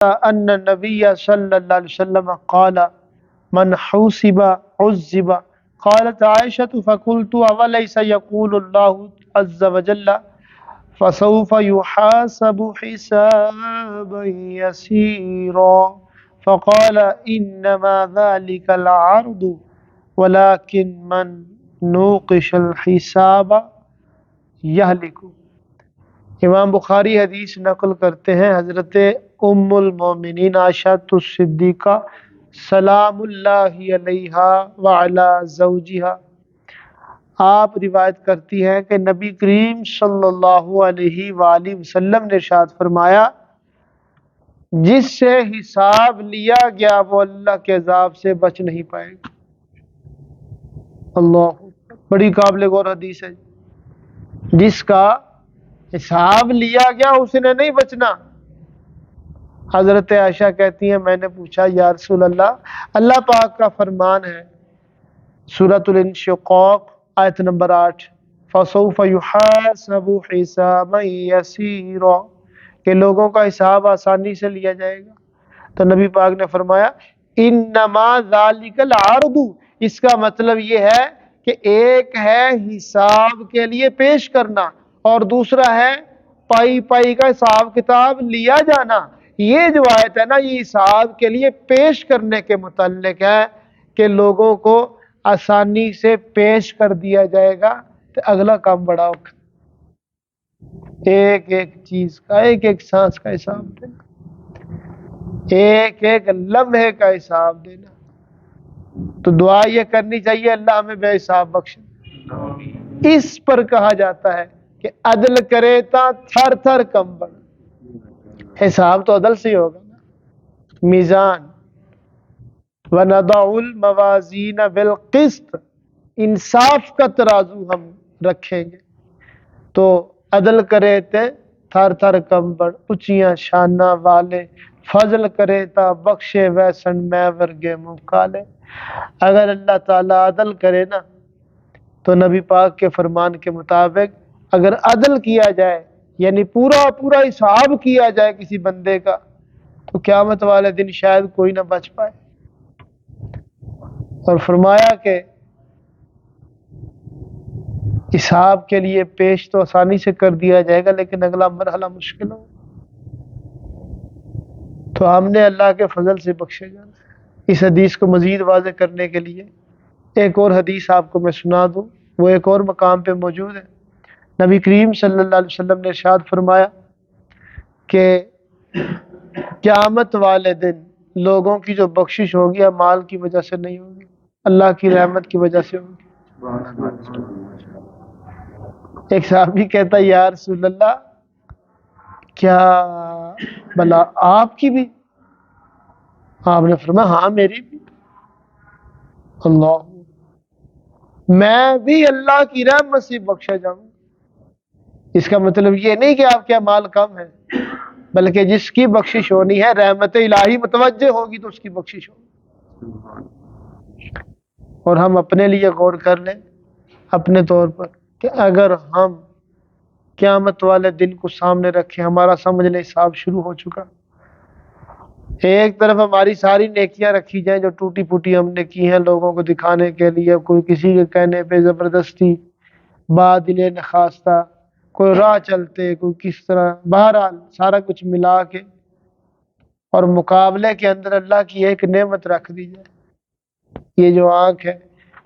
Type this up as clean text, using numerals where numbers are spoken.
ان النبی صلی اللہ علیہ وسلم قال من حوسب عذب قالت عائشة فقلت اوليس يقول الله عز وجل فسوف يحاسب حسابا يسيرا فقال انما ذلك العرض ولكن من نوقش الحساب يهلك۔ امام بخاری حدیث نقل کرتے ہیں حضرت ام المومنین عائشہ الصدیقہ سلام اللہ علیہا وعلی زوجہا، آپ روایت کرتی ہیں کہ نبی کریم صلی اللہ علیہ وآلہ وسلم نے ارشاد فرمایا، جس سے حساب لیا گیا وہ اللہ کے عذاب سے بچ نہیں پائے گا۔ اللہ، بڑی قابل غور حدیث ہے۔ جس کا حساب لیا گیا اس نے نہیں بچنا۔ حضرت عائشہ کہتی ہیں میں نے پوچھا یا رسول اللہ پاک کا فرمان ہے سورۃ الانشقاق آیت نمبر 8 فَسَوْفَ يُحَاسَبُ حِسَابًا يَسِيرًا، کہ لوگوں کا حساب آسانی سے لیا جائے گا۔ تو نبی پاک نے فرمایا انما ذالک العرض، اس کا مطلب یہ ہے کہ ایک ہے حساب کے لیے پیش کرنا اور دوسرا ہے پائی پائی کا حساب کتاب لیا جانا۔ یہ جو آیت ہے نا یہ حساب کے لیے پیش کرنے کے متعلق ہے کہ لوگوں کو آسانی سے پیش کر دیا جائے گا تو اگلا کام بڑا ہوگا، ایک ایک چیز کا ایک ایک سانس کا حساب دینا، ایک ایک لمحے کا حساب دینا۔ تو دعا یہ کرنی چاہیے اللہ ہمیں بے حساب بخشے۔ اس پر کہا جاتا ہے کہ عدل کرے تا تھر تھر کمبڑ، حساب تو عدل سے ہی ہوگا نا۔ میزان وَنَضَعُ الْمَوَازِينَ بِالْقِسْطِ، انصاف کا ترازو ہم رکھیں گے تو عدل کرے تے تھر تھر کمبڑ، اچیاں شانہ والے فضل کرے تا بخشے ویسن میں ورگے مکالے۔ اگر اللہ تعالیٰ عدل کرے نا تو نبی پاک کے فرمان کے مطابق اگر عدل کیا جائے یعنی پورا پورا حساب کیا جائے کسی بندے کا تو قیامت والے دن شاید کوئی نہ بچ پائے۔ اور فرمایا کہ حساب کے لیے پیش تو آسانی سے کر دیا جائے گا لیکن اگلا مرحلہ مشکل ہو، تو ہم نے اللہ کے فضل سے بخشے جانا ہے۔ اس حدیث کو مزید واضح کرنے کے لیے ایک اور حدیث آپ کو میں سنا دوں، وہ ایک اور مقام پہ موجود ہے۔ نبی کریم صلی اللہ علیہ وسلم نے ارشاد فرمایا کہ قیامت والے دن لوگوں کی جو بخشش ہوگی مال کی وجہ سے نہیں ہوگی، اللہ کی رحمت کی وجہ سے ہوگی۔ ایک صحابی کہتا یا رسول اللہ کیا بلا آپ کی بھی؟ آپ نے فرمایا ہاں میری بھی۔ اللہ، میں بھی اللہ کی رحمت سے بخشا جاؤں۔ اس کا مطلب یہ نہیں کہ آپ کا مال کم ہے، بلکہ جس کی بخشش ہونی ہے رحمت الہی متوجہ ہوگی تو اس کی بخشش ہوگی۔ اور ہم اپنے لیے غور کر لیں اپنے طور پر کہ اگر ہم قیامت والے دن کو سامنے رکھیں، ہمارا سمجھ لیں حساب شروع ہو چکا، ایک طرف ہماری ساری نیکیاں رکھی جائیں جو ٹوٹی پھوٹی ہم نے کی ہیں لوگوں کو دکھانے کے لیے، کوئی کسی کے کہنے پہ زبردستی بادل نخواستہ، کوئی راہ چلتے، کوئی کس طرح، بہرحال سارا کچھ ملا کے اور مقابلے کے اندر اللہ کی ایک نعمت رکھ دی جائے، یہ جو آنکھ ہے